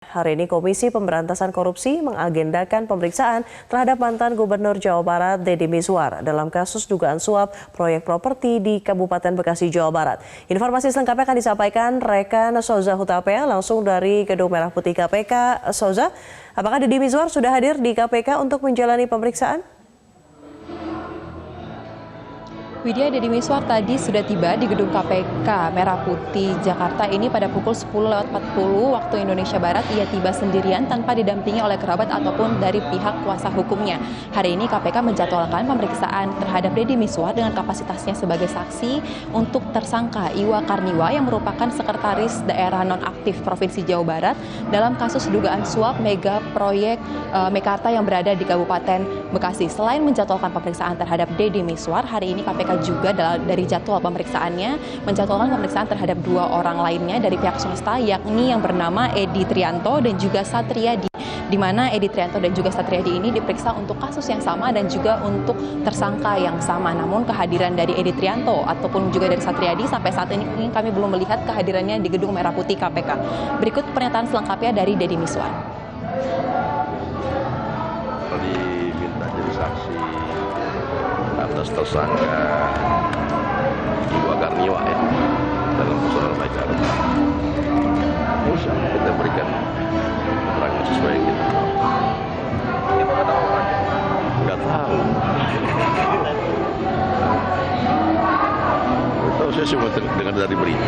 Hari ini Komisi Pemberantasan Korupsi mengagendakan pemeriksaan terhadap mantan Gubernur Jawa Barat Deddy Mizwar dalam kasus dugaan suap proyek properti di Kabupaten Bekasi, Jawa Barat. Informasi selengkapnya akan disampaikan rekan Souza Hutapea langsung dari Gedung Merah Putih KPK. Souza, apakah Deddy Mizwar sudah hadir di KPK untuk menjalani pemeriksaan? Widya, Deddy Mizwar tadi sudah tiba di Gedung KPK Merah Putih Jakarta ini pada pukul 10.40 waktu Indonesia Barat. Ia tiba sendirian tanpa didampingi oleh kerabat ataupun dari pihak kuasa hukumnya. Hari ini KPK menjadwalkan pemeriksaan terhadap Deddy Mizwar dengan kapasitasnya sebagai saksi untuk tersangka Iwa Karniwa yang merupakan sekretaris daerah nonaktif Provinsi Jawa Barat dalam kasus dugaan suap mega proyek Mekarta yang berada di Kabupaten Bekasi. Selain menjadwalkan pemeriksaan terhadap Deddy Mizwar, hari ini KPK juga dari jadwal pemeriksaannya menjadwalkan pemeriksaan terhadap dua orang lainnya dari pihak swasta, yakni yang bernama Edi Trianto dan juga Satriadi, di mana Edi Trianto dan juga Satriadi ini diperiksa untuk kasus yang sama dan juga untuk tersangka yang sama. Namun kehadiran dari Edi Trianto ataupun juga dari Satriadi sampai saat ini kami belum melihat kehadirannya di Gedung Merah Putih KPK. Berikut pernyataan selengkapnya dari Deddy Mizwar. Diminta jadi saksi atas tersangka Iwa Karniwa ya dalam persoalan Mekarta. Bisa kita berikan keterangan sesuai yang kita tahu. Kita nggak tahu kan? Nggak tahu. Itu saya cuma dengar dari berita.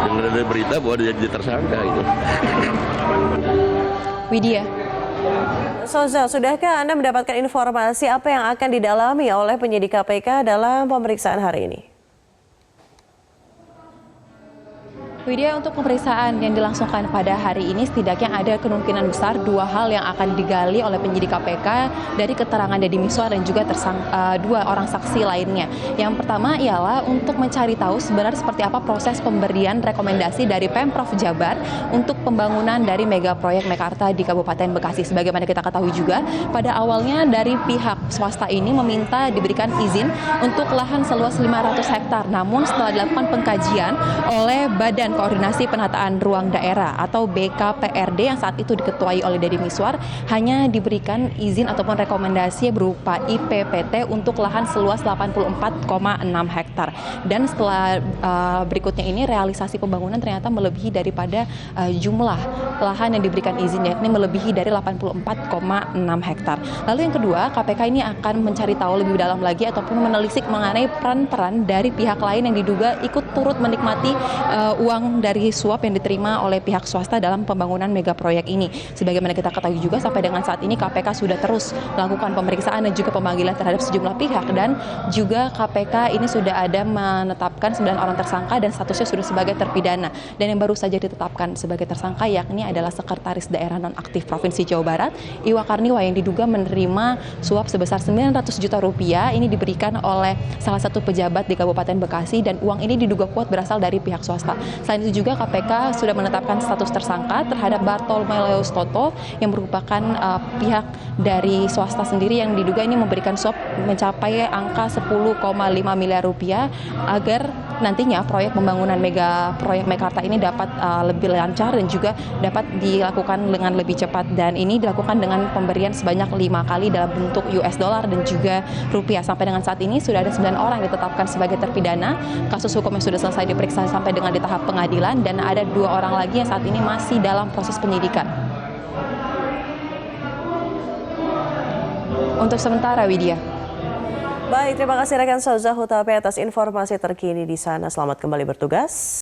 Dengar dari berita bahwa dia jadi tersangka itu. Widya. Souza, sudahkah Anda mendapatkan informasi apa yang akan didalami oleh penyidik KPK dalam pemeriksaan hari ini? Widya, untuk pemeriksaan yang dilangsungkan pada hari ini setidaknya ada kemungkinan besar dua hal yang akan digali oleh penyidik KPK dari keterangan Deddy Mizwar dan juga dua orang saksi lainnya. Yang pertama ialah untuk mencari tahu sebenarnya seperti apa proses pemberian rekomendasi dari Pemprov Jabar untuk pembangunan dari mega proyek Mekarta di Kabupaten Bekasi. Sebagaimana kita ketahui juga, pada awalnya dari pihak swasta ini meminta diberikan izin untuk lahan seluas 500 hektar. Namun setelah dilakukan pengkajian oleh Badan Koordinasi Penataan Ruang Daerah atau BKPRD yang saat itu diketuai oleh Deddy Mizwar, hanya diberikan izin ataupun rekomendasi berupa IPPT untuk lahan seluas 84,6 hektar. Dan setelah berikutnya ini realisasi pembangunan ternyata melebihi daripada jumlah lahan yang diberikan izin, yakni melebihi dari 84,6 hektar. Lalu yang kedua, KPK ini akan mencari tahu lebih dalam lagi ataupun menelisik mengenai peran-peran dari pihak lain yang diduga ikut turut menikmati uang dari suap yang diterima oleh pihak swasta dalam pembangunan mega proyek ini. Sebagaimana kita ketahui juga, sampai dengan saat ini KPK sudah terus melakukan pemeriksaan dan juga pemanggilan terhadap sejumlah pihak, dan juga KPK ini sudah ada menetapkan 9 orang tersangka dan statusnya sudah sebagai terpidana. Dan yang baru saja ditetapkan sebagai tersangka yakni adalah Sekretaris Daerah Nonaktif Provinsi Jawa Barat Iwa Karniwa yang diduga menerima suap sebesar 900 juta rupiah. Ini diberikan oleh salah satu pejabat di Kabupaten Bekasi dan uang ini diduga kuat berasal dari pihak swasta. Selain itu juga KPK sudah menetapkan status tersangka terhadap Bartolomeus Toto yang merupakan pihak dari swasta sendiri yang diduga ini memberikan suap mencapai angka 10,5 miliar rupiah agar nantinya proyek pembangunan mega proyek Mekarta ini dapat lebih lancar dan juga dapat dilakukan dengan lebih cepat, dan ini dilakukan dengan pemberian sebanyak 5 kali dalam bentuk US dollar dan juga rupiah. Sampai dengan saat ini sudah ada 9 orang yang ditetapkan sebagai terpidana. Kasus hukumnya sudah selesai diperiksa sampai dengan di tahap pengadilan dan ada 2 orang lagi yang saat ini masih dalam proses penyidikan. Untuk sementara, Widya. Baik, terima kasih rekan Souza Hutapea atas informasi terkini di sana. Selamat kembali bertugas.